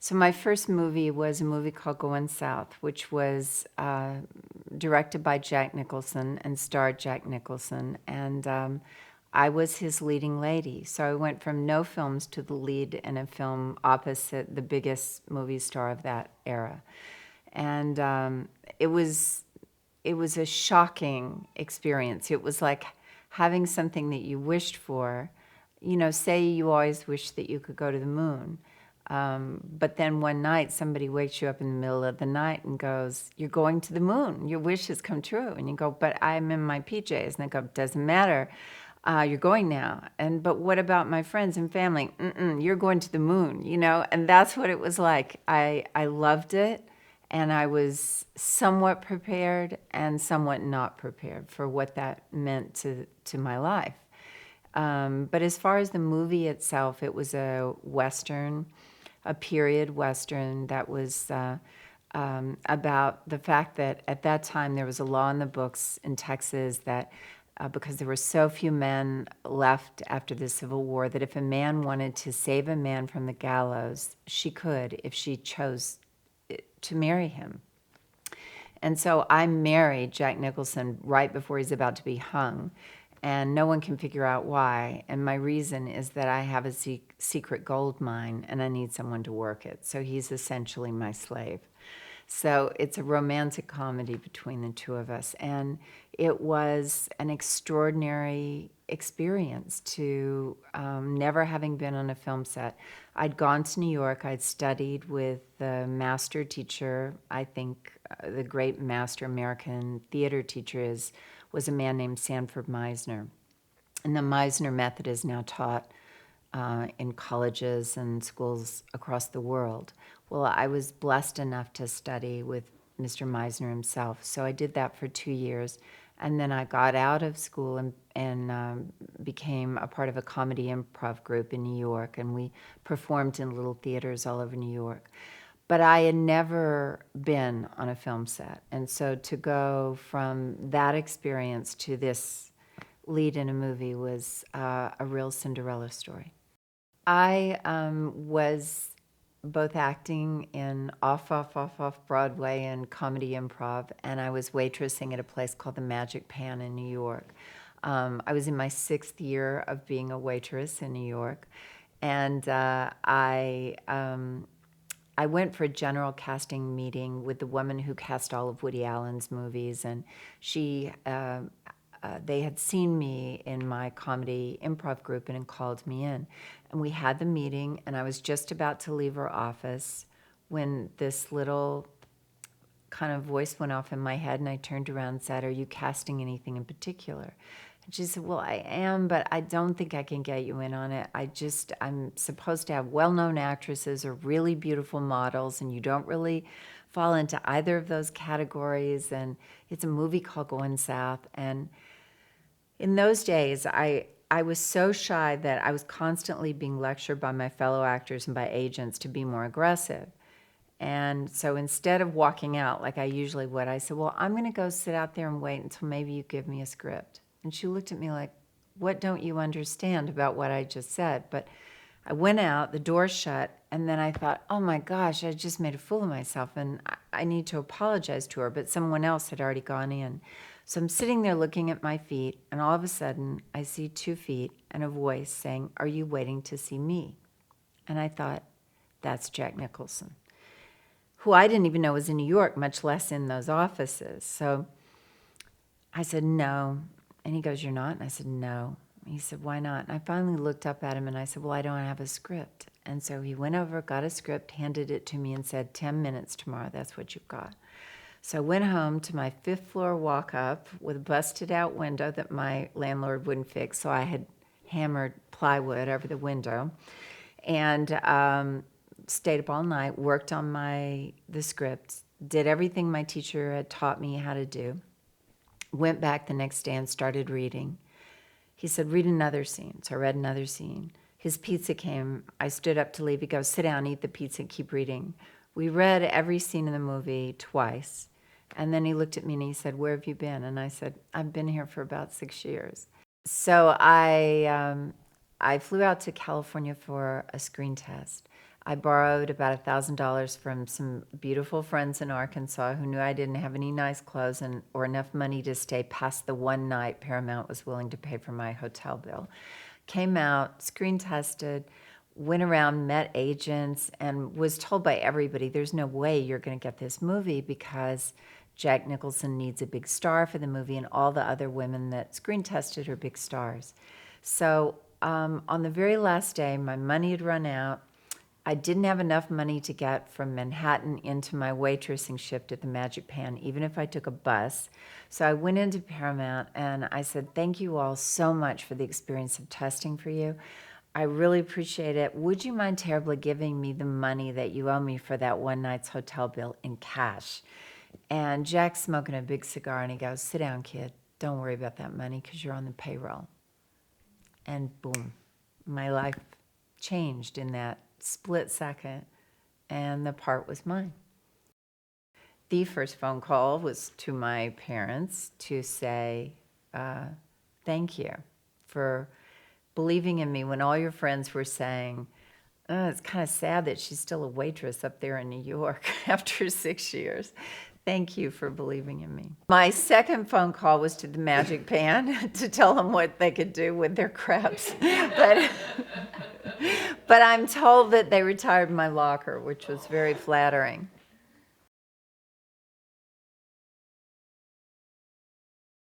So my first movie was a movie called Goin South, which was directed by Jack Nicholson and starred Jack Nicholson. And I was his leading lady. So I went from no films to the lead in a film opposite the biggest movie star of that era. And it was a shocking experience. It was like having something that you wished for. Say you always wish that you could go to the moon. But then one night somebody wakes you up in the middle of the night and goes, "You're going to the moon. Your wish has come true." And you go, "But I'm in my PJs." And they go, "Doesn't matter. You're going now." But what about my friends and family? You're going to the moon, And that's what it was like. I loved it. And I was somewhat prepared and somewhat not prepared for what that meant to my life. But as far as the movie itself, it was a Western, a period Western that was about the fact that at that time there was a law in the books in Texas that because there were so few men left after the Civil War, that if a man wanted to save a man from the gallows, she could if she chose to marry him. And so I married Jack Nicholson right before he's about to be hung, and no one can figure out why. And my reason is that I have a secret gold mine and I need someone to work it. So he's essentially my slave. So it's a romantic comedy between the two of us. And it was an extraordinary experience to never having been on a film set. I'd gone to New York. I'd studied with the master teacher. I think the great master American theater teacher was a man named Sanford Meisner. And the Meisner method is now taught in colleges and schools across the world. Well, I was blessed enough to study with Mr. Meisner himself. So I did that for 2 years. And then I got out of school and became a part of a comedy improv group in New York. And we performed in little theaters all over New York. But I had never been on a film set. And so to go from that experience to this lead in a movie was a real Cinderella story. I was both acting in off Broadway and comedy improv, and I was waitressing at a place called the Magic Pan in New York. I was in my 6th year of being a waitress in New York, and I went for a general casting meeting with the woman who cast all of Woody Allen's movies, and they had seen me in my comedy improv group and called me in. And we had the meeting, and I was just about to leave her office when this little kind of voice went off in my head, and I turned around and said, "Are you casting anything in particular?" And she said, "Well, I am, but I don't think I can get you in on it. I'm supposed to have well-known actresses or really beautiful models, and you don't really fall into either of those categories. And it's a movie called Goin South." And in those days, I was so shy that I was constantly being lectured by my fellow actors and by agents to be more aggressive. And so instead of walking out like I usually would, I said, "Well, I'm going to go sit out there and wait until maybe you give me a script." And she looked at me like, "What don't you understand about what I just said?" But I went out, the door shut, and then I thought, "Oh my gosh, I just made a fool of myself, and I need to apologize to her." But someone else had already gone in. So I'm sitting there looking at my feet, and all of a sudden I see 2 feet and a voice saying, "Are you waiting to see me?" And I thought, that's Jack Nicholson, who I didn't even know was in New York, much less in those offices. So I said, "No." And he goes, "You're not?" And I said, "No." And he said, "Why not?" And I finally looked up at him and I said, "Well, I don't have a script." And so he went over, got a script, handed it to me and said, 10 minutes tomorrow, that's what you've got. So I went home to my 5th floor walk up with a busted out window that my landlord wouldn't fix. So I had hammered plywood over the window and stayed up all night, worked on the script, did everything my teacher had taught me how to do. Went back the next day and started reading. He said, "Read another scene." So I read another scene. His pizza came. I stood up to leave. He goes, "Sit down, eat the pizza, keep reading." We read every scene in the movie twice. And then he looked at me and he said, "Where have you been?" And I said, "I've been here for about 6 years." So I flew out to California for a screen test. I borrowed about $1,000 from some beautiful friends in Arkansas who knew I didn't have any nice clothes or enough money to stay past the one night Paramount was willing to pay for my hotel bill. Came out, screen tested, went around, met agents, and was told by everybody, there's no way you're going to get this movie because Jack Nicholson needs a big star for the movie, and all the other women that screen tested are big stars. So on the very last day, my money had run out. I didn't have enough money to get from Manhattan into my waitressing shift at the Magic Pan, even if I took a bus. So I went into Paramount and I said, thank you all so much for the experience of testing for you. I really appreciate it. Would you mind terribly giving me the money that you owe me for that one night's hotel bill in cash? And Jack's smoking a big cigar and he goes, sit down, kid. Don't worry about that money because you're on the payroll. And boom, my life changed in that split second, and the part was mine. The first phone call was to my parents to say, thank you for believing in me when all your friends were saying, oh, it's kind of sad that she's still a waitress up there in New York after 6 years. Thank you for believing in me. My second phone call was to the Magic Pan to tell them what they could do with their crabs. But I'm told that they retired my locker, which was very flattering.